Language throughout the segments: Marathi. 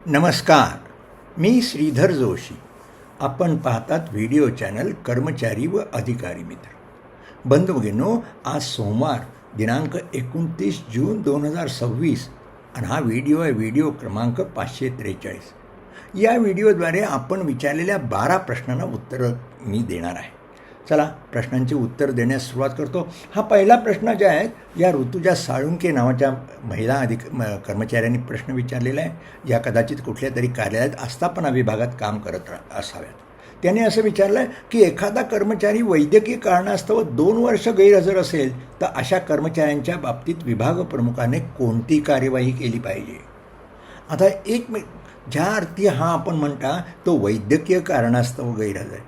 नमस्कार. मी श्रीधर जोशी. आपण पाहतात व्हिडिओ चॅनल कर्मचारी व अधिकारी मित्र. बंधू-भगिनींनो, आज सोमवार दिनांक 29 जून 2026 आणि हा व्हिडिओ आहे व्हिडिओ क्रमांक 543. या व्हिडिओद्वारे आपण विचारलेल्या 12 प्रश्नांना उत्तरं मी देणार आहे. चला प्रश्नांची उत्तर देण्यास सुरुवात करतो. हा पहिला प्रश्न जे आहे या ऋतुजा साळुंके नावाच्या महिला कर्मचाऱ्यांनी प्रश्न विचारलेला आहे. या कदाचित कुठल्या तरी कार्यालयात आस्थापना विभागात काम करत असाव्यात. त्याने असं विचारलं आहे की एखादा कर्मचारी वैद्यकीय कारणास्तव 2 वर्ष गैरहजर असेल तर अशा कर्मचाऱ्यांच्या बाबतीत विभाग प्रमुखाने कोणती कार्यवाही केली पाहिजे. आता ज्या अर्थी हा आपण म्हणता तो वैद्यकीय कारणास्तव गैरहजर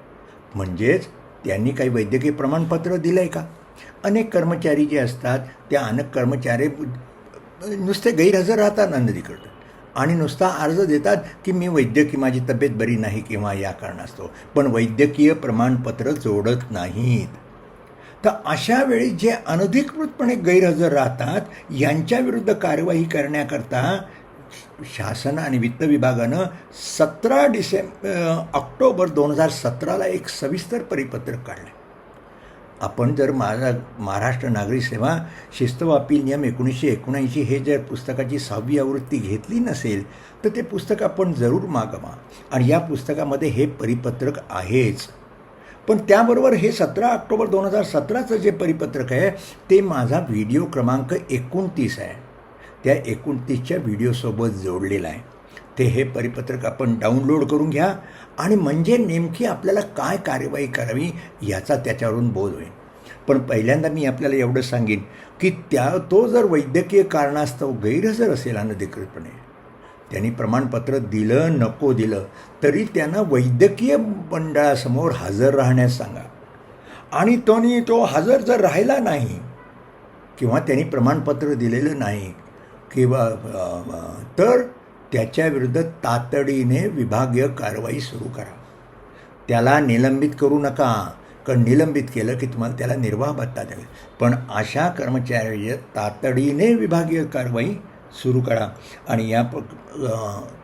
म्हणजेच त्यांनी काही वैद्यकीय प्रमाणपत्र दिलं आहे का. अनेक कर्मचारी जे असतात त्या अनेक कर्मचारी नुसते गैरहजर राहतात नोंदणीकरतात आणि नुसता अर्ज देतात की मी वैद्यकीय माझी तब्येत बरी नाही किंवा या कारणास्तव, पण वैद्यकीय प्रमाणपत्र जोडत नाहीत. तर अशा वेळी जे अनधिकृतपणे गैरहजर राहतात यांच्याविरुद्ध कार्यवाही करण्याकरता शासन आणि वित्त विभागानं 17 ऑक्टोबर 2017 एक सविस्तर परिपत्रक काढलं. आपण जर महाराष्ट्र नागरी सेवा शिस्त व अपील नियम 1979 हे जर पुस्तकाची 6वी आवृत्ती घेतली नसेल तर ते पुस्तक आपण जरूर मागवा आणि या पुस्तकामध्ये हे परिपत्रक आहेच. पण त्याबरोबर हे 17 ऑक्टोबर 2017चं जे परिपत्रक आहे ते माझा व्हिडिओ क्रमांक 29 आहे. त्या 29च्या व्हिडिओसोबत जोडलेलं आहे. ते हे परिपत्रक आपण डाउनलोड करून घ्या आणि म्हणजे नेमकी आपल्याला काय कार्यवाही करावी याचा त्याच्यावरून बोध होईल. पण पहिल्यांदा मी आपल्याला एवढं सांगेन की तो जर वैद्यकीय कारणास्तव गैरहजर असेल अनधिकृतपणे, त्यांनी प्रमाणपत्र दिलं नको दिलं तरी त्यांना वैद्यकीय मंडळासमोर हजर राहण्यास सांगा. आणि तो हजर जर राहिला नाही किंवा त्यांनी प्रमाणपत्र दिलेलं नाही किंवा तर त्याच्याविरुद्ध तातडीने विभागीय कारवाई सुरू करा. त्याला निलंबित करू नका, कारण निलंबित केलं की तुम्हाला त्याला निर्वाह भत्ता द्याल. पण अशा कर्मचाऱ्याची तातडीने विभागीय कारवाई सुरू करा. आणि या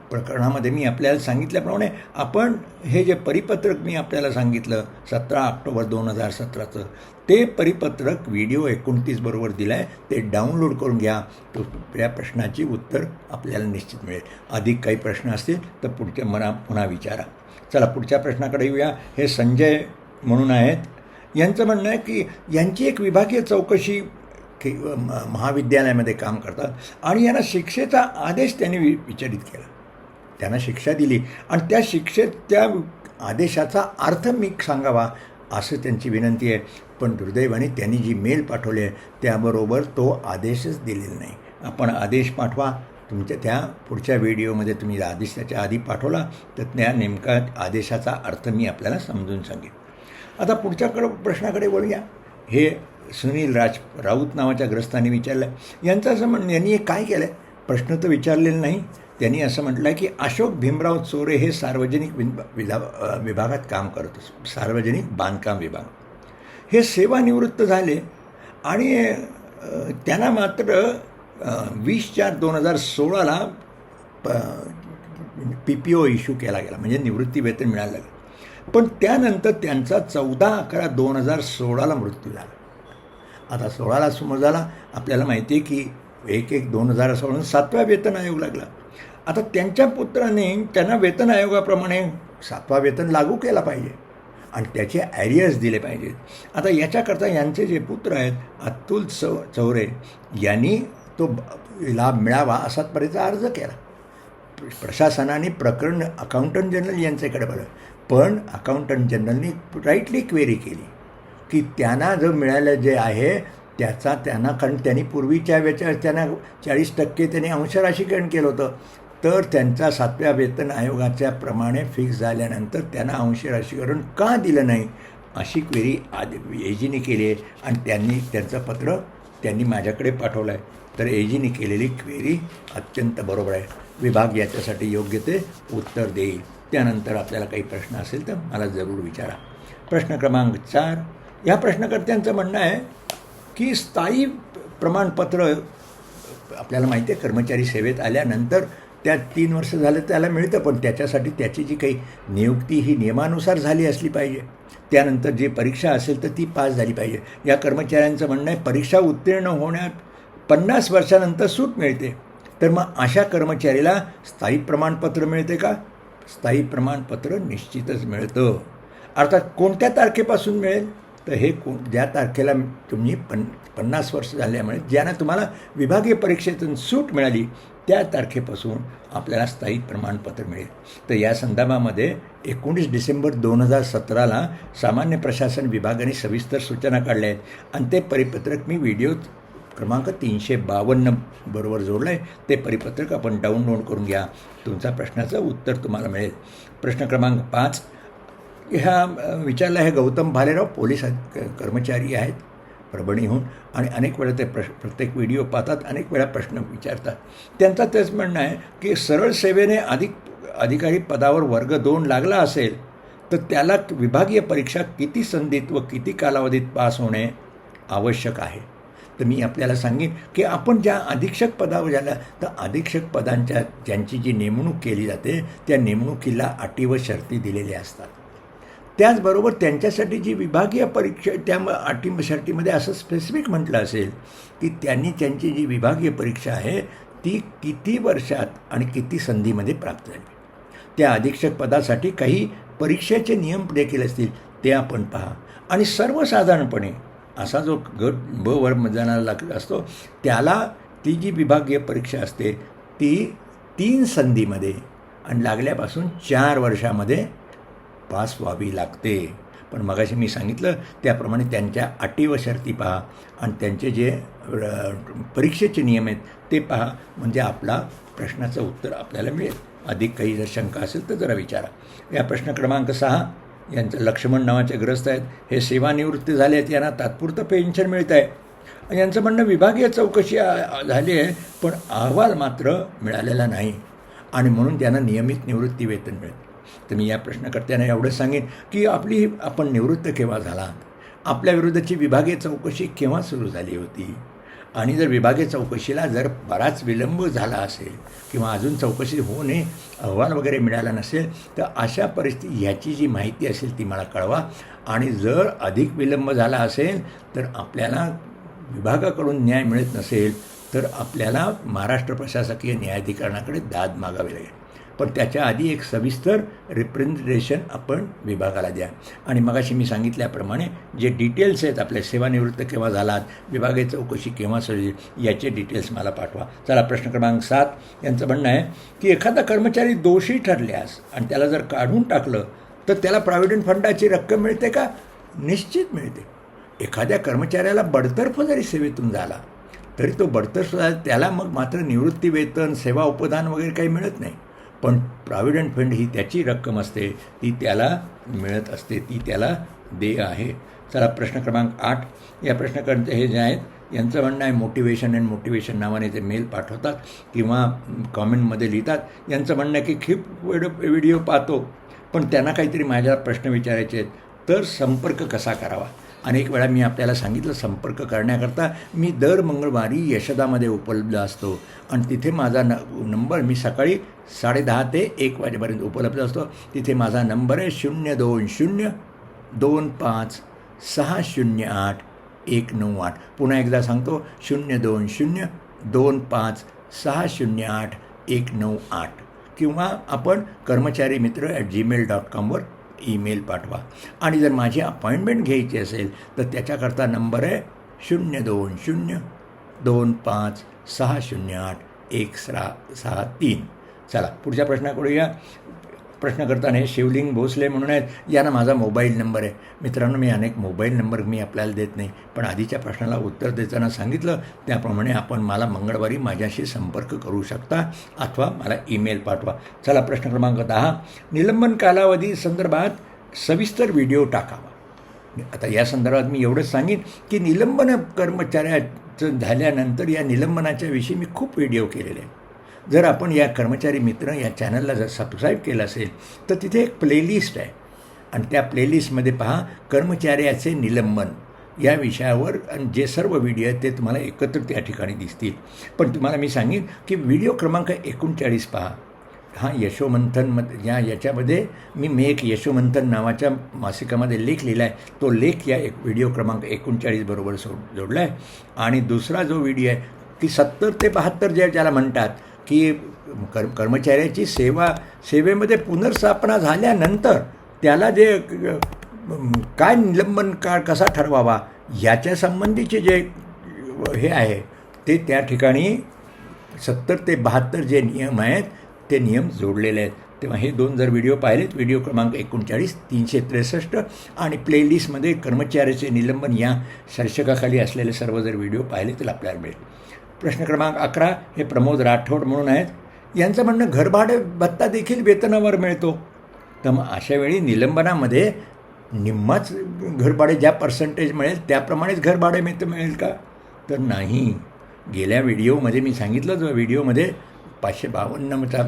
प्रकरणामध्ये मी आपल्याला सांगितल्याप्रमाणे आपण हे जे परिपत्रक मी आपल्याला सांगितलं 17 ऑक्टोबर 2017चं ते परिपत्रक व्हिडिओ 29 बरोबर दिलं आहे. ते डाउनलोड करून घ्या. तो या प्रश्नाची उत्तर आपल्याला निश्चित मिळेल. अधिक काही प्रश्न असतील तर पुन्हा विचारा. चला पुढच्या प्रश्नाकडे येऊया. हे संजय म्हणून आहेत. यांचं म्हणणं आहे की यांची एक विभागीय चौकशी महाविद्यालयामध्ये काम करतात आणि यांना शिक्षेचा आदेश त्यांनी विचलित केला. त्यांना शिक्षा दिली आणि त्या त्या आदेशाचा अर्थ मी सांगावा असं त्यांची विनंती आहे. पण दुर्दैवाने त्यांनी जी मेल पाठवली आहे त्याबरोबर तो आदेशच दिलेला नाही. आपण आदेश पाठवा. तुमच्या त्या पुढच्या व्हिडिओमध्ये तुम्ही आदेश त्याच्या आधी पाठवला तर त्या नेमका आदेशाचा अर्थ मी आपल्याला समजून सांगेन. आता पुढच्या प्रश्नाकडे वळूया. हे सुनील राऊत नावाच्या ग्रस्तांनी विचारलं. यांचं असं यांनी काय केलं आहे, प्रश्न तर विचारलेला नाही. त्यांनी असं म्हटलं आहे की अशोक भीमराव चोरे हे सार्वजनिक विभागात काम करत असतो. सार्वजनिक बांधकाम विभाग हे सेवानिवृत्त झाले आणि त्यांना मात्र 20/4/2016 PPO इश्यू केला गेला, म्हणजे निवृत्ती वेतन मिळालं लागलं. पण त्यानंतर त्यांचा 14/11/2016 मृत्यू झाला. आता 16ला समोर झाला. आपल्याला माहिती आहे की 1/1/2016 7वा वेतन आयोग लागला. आता त्यांच्या पुत्राने त्यांना वेतन आयोगाप्रमाणे 7वा वेतन लागू केला पाहिजे आणि त्याचे ॲरियर्स दिले पाहिजेत. आता याच्याकरता यांचे जे पुत्र आहेत अतुल चौरे यांनी तो लाभ मिळावा असा त्वरेचा अर्ज केला. प्रशासनाने प्रकरण अकाउंटंट जनरल यांच्याकडे बघलं, पण अकाउंटंट जनरलनी राईटली क्वेरी केली की त्यांना जो मिळालं जे आहे त्याचा त्यांना, कारण त्यांनी पूर्वीच्या त्यांना 40% त्यांनी अंशराशीकरण केलं होतं, तर त्यांचा 7व्या वेतन आयोगाच्या प्रमाणे फिक्स झाल्यानंतर त्यांना अंशराशीकरण का दिलं नाही अशी क्वेरी एजीने केली आहे आणि त्यांचं पत्र त्यांनी माझ्याकडे पाठवलं आहे. तर एजीने केलेली क्वेरी अत्यंत बरोबर आहे. विभाग याच्यासाठी योग्य ते उत्तर देईल. त्यानंतर आपल्याला काही प्रश्न असेल तर मला जरूर विचारा. प्रश्न क्रमांक 4. या प्रश्नकर्त्यांचं म्हणणं आहे की स्थायी प्रमाणपत्र आपल्याला माहिती आहे कर्मचारी सेवेत आल्यानंतर त्या 3 वर्ष झालं त्याला मिळतं, पण त्याच्यासाठी त्याची जी काही नियुक्ती ही नियमानुसार झाली असली पाहिजे. त्यानंतर जी परीक्षा असेल तर ती पास झाली पाहिजे. या कर्मचाऱ्यांचं म्हणणं आहे परीक्षा उत्तीर्ण होण्यात 50 वर्षानंतर सूट मिळते. तर मग अशा कर्मचारीला स्थायी प्रमाणपत्र मिळते का? स्थायी प्रमाणपत्र निश्चितच मिळतं. अर्थात कोणत्या तारखेपासून मिळेल? तर हे ज्या तारखेला तुम्ही 50 वर्ष झाल्यामुळे ज्यांना तुम्हाला विभागीय परीक्षेतून सूट मिळाली त्या तारखेपासून आपल्याला स्थायी प्रमाणपत्र मिळेल. तर या संदर्भामध्ये 19 डिसेंबर 2017ला सामान्य प्रशासन विभागाने सविस्तर सूचना काढल्या आहेत आणि ते परिपत्रक मी व्हिडिओ क्रमांक 352 बरोबर जोडलं आहे. ते परिपत्रक आपण डाउनलोड करून घ्या. तुमचा प्रश्नाचं उत्तर तुम्हाला मिळेल. प्रश्न क्रमांक 5 ह्या विचारला आहे गौतम भालेराव, पोलीस कर्मचारी आहेत परभणीहून आणि अनेक वेळा ते प्रत्येक व्हिडिओ पाहतात, अनेक वेळा प्रश्न विचारतात. त्यांचं तेच म्हणणं आहे की सरळ सेवेने अधिकारी पदावर वर्ग 2 लागला असेल तर त्याला विभागीय परीक्षा किती संधीत व किती कालावधीत पास होणे आवश्यक आहे? तर मी आपल्याला सांगेन की आपण ज्या अधीक्षक पदावर झाल्या तर अधीक्षक पदांच्या ज्यांची जी नेमणूक केली जाते त्या नेमणुकीला अटी व शर्ती दिलेल्या असतात. त्याचबरोबर त्यांच्यासाठी जी विभागीय परीक्षा त्या अटी शर्तीमध्ये असं स्पेसिफिक म्हटलं असेल की त्यांची जी विभागीय परीक्षा आहे ती किती वर्षात आणि किती संधीमध्ये प्राप्त झाली. त्या अधीक्षक पदासाठी काही परीक्षेचे नियम देखील असतील, ते आपण पहा. आणि सर्वसाधारणपणे असा जो गट ब वर्ग जाणारा लागला असतो त्याला ती जी विभागीय परीक्षा असते ती 3 संधीमध्ये आणि लागल्यापासून 4 वर्षामध्ये पास व्हावी लागते. पण मगाशी मी सांगितलं त्याप्रमाणे त्यांच्या अटी व शर्ती पहा आणि त्यांचे जे परीक्षेचे नियम आहेत ते पहा, म्हणजे आपला प्रश्नाचं उत्तर आपल्याला मिळेल. अधिक काही जर शंका असेल तर जरा विचारा. या प्रश्न क्रमांक 6 यांचं लक्ष्मण नावाचे ग्रस्त आहेत. हे सेवानिवृत्त झाले आहेत, यांना तात्पुरतं पेन्शन मिळत आहे. यांचं म्हणणं विभागीय चौकशी झाली आहे पण अहवाल मात्र मिळालेला नाही आणि म्हणून त्यांना नियमित निवृत्ती वेतन मिळतं. तर मी या प्रश्नकर्त्यांना एवढंच सांगेन की आपण निवृत्त केव्हा झालात? आपल्या विरुद्धची विभागीय चौकशी केव्हा सुरू झाली होती? आणि जर विभागीय चौकशीला जर बराच विलंब झाला असेल किंवा अजून चौकशी होऊ नये, अहवाल वगैरे मिळाला नसेल तर अशा परिस्थिती ह्याची जी माहिती असेल ती मला कळवा. आणि जर अधिक विलंब झाला असेल तर आपल्याला विभागाकडून न्याय मिळत नसेल तर आपल्याला महाराष्ट्र प्रशासकीय न्यायाधिकरणाकडे दाद मागावी लागेल. पण त्याच्या आधी एक सविस्तर रिप्रेझेंटेशन आपण विभागाला द्या. आणि मगाशी मी सांगितल्याप्रमाणे जे डिटेल्स आहेत आपल्या सेवानिवृत्त केव्हा झालात, विभागीय चौकशी केव्हा सुरू याचे डिटेल्स मला पाठवा. चला प्रश्न क्रमांक 7 यांचं म्हणणं आहे की एखादा कर्मचारी दोषी ठरल्यास आणि त्याला जर काढून टाकलं तर त्याला प्रॉव्हिडंट फंडाची रक्कम मिळते का? निश्चित मिळते. एखाद्या कर्मचाऱ्याला बडतर्फ जरी सेवेतून झाला तरी तो बडतर्फ झाला त्याला मग मात्र निवृत्ती वेतन, सेवा उपदान वगैरे काही मिळत नाही. पण प्रॉव्हिडंट फंड ही त्याची रक्कम असते, ती त्याला मिळत असते, ती त्याला देय आहे. चला प्रश्न क्रमांक 8 या प्रश्नकर्ते हे जे आहेत यांचं म्हणणं आहे मोटिवेशन अँड मोटिवेशन नावाने ते मेल पाठवतात किंवा कॉमेंटमध्ये लिहितात. यांचं म्हणणं आहे की खूप व्हिडिओ पाहतो पण त्यांना काहीतरी माझ्या प्रश्न विचारायचे आहेत तर संपर्क कसा करावा? अनेक वेळा मी आपल्याला सांगितलं संपर्क करण्याकरता मी दर मंगळवारी यशदामध्ये उपलब्ध असतो आणि तिथे माझा नंबर मी सकाळी 10:30 ते 1 वाजेपर्यंत उपलब्ध असतो. तिथे माझा नंबर आहे 02025608198. पुन्हा एकदा सांगतो 02025608198 किंवा आपण कर्मचारीमित्र@gmail.com वर ईमेल पाठवा. आणि जर माझी अपॉइंटमेंट घ्यायची असेल तर त्याच्याकरता नंबर आहे 02025608163. चला पुढच्या प्रश्नाकडे या. प्रश्नकर्ता हे शिवलिंग भोसले म्हणून आहेत. यांना माझा मोबाईल नंबर आहे. मित्रांनो मी अनेक मोबाईल नंबर मी आपल्याला देत नाही पण आधीच्या प्रश्नाला उत्तर देताना सांगितलं त्याप्रमाणे आपण मला मंगळवारी माझ्याशी संपर्क करू शकता अथवा मला ईमेल पाठवा. चला प्रश्न क्रमांक 10 निलंबन कालावधी संदर्भात सविस्तर व्हिडिओ टाकावा. आता या संदर्भात मी एवढंच सांगेन की निलंबन कर्मचाऱ्याचं झाल्यानंतर या निलंबनाच्या विषयी मी खूप व्हिडिओ केलेले आहेत. जर आपण या कर्मचारी मित्र या चॅनलला जर सबस्क्राईब केलं असेल तर तिथे एक प्लेलिस्ट आहे आणि त्या प्लेलिस्टमध्ये पहा कर्मचाऱ्याचे निलंबन या विषयावर आणि जे सर्व व्हिडिओ आहेत ते तुम्हाला एकत्र त्या ठिकाणी दिसतील. पण तुम्हाला मी सांगेन की व्हिडिओ क्रमांक 39 पहा. हा यशोमंथन याच्यामध्ये मी एक यशोमंथन नावाच्या मासिकामध्ये लेख लिहिला आहे. तो लेख या व्हिडिओ क्रमांक 39 बरोबर जोडला आहे. आणि दुसरा जो व्हिडिओ आहे की 70 ते 72 ज्याला म्हणतात की कर्मचाऱ्याची सेवेमध्ये पुनर्स्थापना झाल्यानंतर त्याला जे काय निलंबन कसा ठरवावा याच्या संबंधीचे जे हे आहे ते त्या ठिकाणी 70 ते 72 जे नियम आहेत ते नियम जोडलेले आहेत. तेव्हा हे 2 जर व्हिडिओ पाहिलेत, व्हिडिओ क्रमांक 39, 363 आणि प्लेलिस्टमध्ये कर्मचाऱ्याचे निलंबन या शीर्षकाखाली असलेले सर्व जर व्हिडिओ पाहिले तर आपल्याला मिळेल. प्रश्न क्रमांक 11 हे प्रमोद राठोड म्हणून आहेत. यांचं म्हणणं घरभाडे भत्ता देखील वेतनावर मिळतो. तर मग अशावेळी निलंबनामध्ये निम्माच घरभाडे ज्या पर्सेंटेज मिळेल त्याप्रमाणेच घरभाडे मिळेल का? तर नाही. गेल्या व्हिडिओमध्ये मी सांगितलं, जो व्हिडिओमध्ये 552चा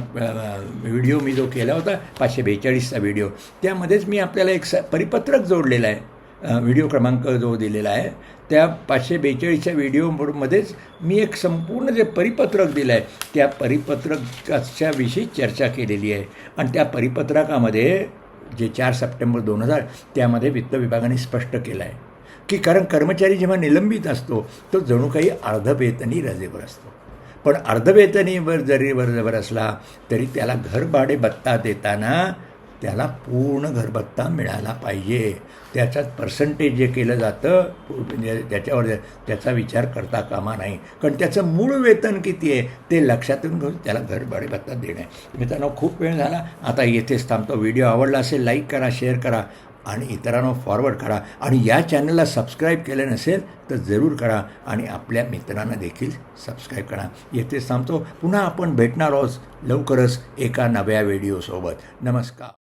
व्हिडिओ मी जो केला होता, 542चा व्हिडिओ, त्यामध्येच मी आपल्याला एक परिपत्रक जोडलेलं आहे. व्हिडिओ क्रमांक जो दिलेला आहे त्या 542च्या व्हिडिओमध्येच मी एक संपूर्ण जे परिपत्रक दिलं आहे त्या परिपत्रकाच्या विषयी चर्चा केलेली आहे. आणि त्या परिपत्रकामध्ये जे 4 सप्टेंबर 2000 त्यामध्ये वित्त विभागाने स्पष्ट केलं आहे की कारण कर्मचारी जेव्हा निलंबित असतो तो जणू काही अर्धवेतनी रजेवर असतो. पण अर्धवेतनीवर जरी रजेवर असला तरी त्याला घरभाडे भत्ता देताना त्याला पूर्ण घरभत्ता मिळाला पाहिजे. त्याच्यात पर्सेंटेज जे केलं जातं म्हणजे त्याच्यावर त्याचा विचार करता कामा नाही. कारण त्याचं मूळ वेतन किती आहे ते लक्षात घेऊन त्याला घरभाडे भत्ता देणं आहे. मित्रांनो, खूप वेळ झाला, आता येथेच थांबतो. व्हिडिओ आवडला असेल लाईक करा, शेअर करा आणि इतरांना फॉरवर्ड करा. आणि या चॅनलला सबस्क्राईब केलं नसेल तर जरूर करा आणि आपल्या मित्रांना देखील सबस्क्राईब करा. येथेच थांबतो. पुन्हा आपण भेटणार आहोत लवकरच एका नव्या व्हिडिओसोबत. नमस्कार.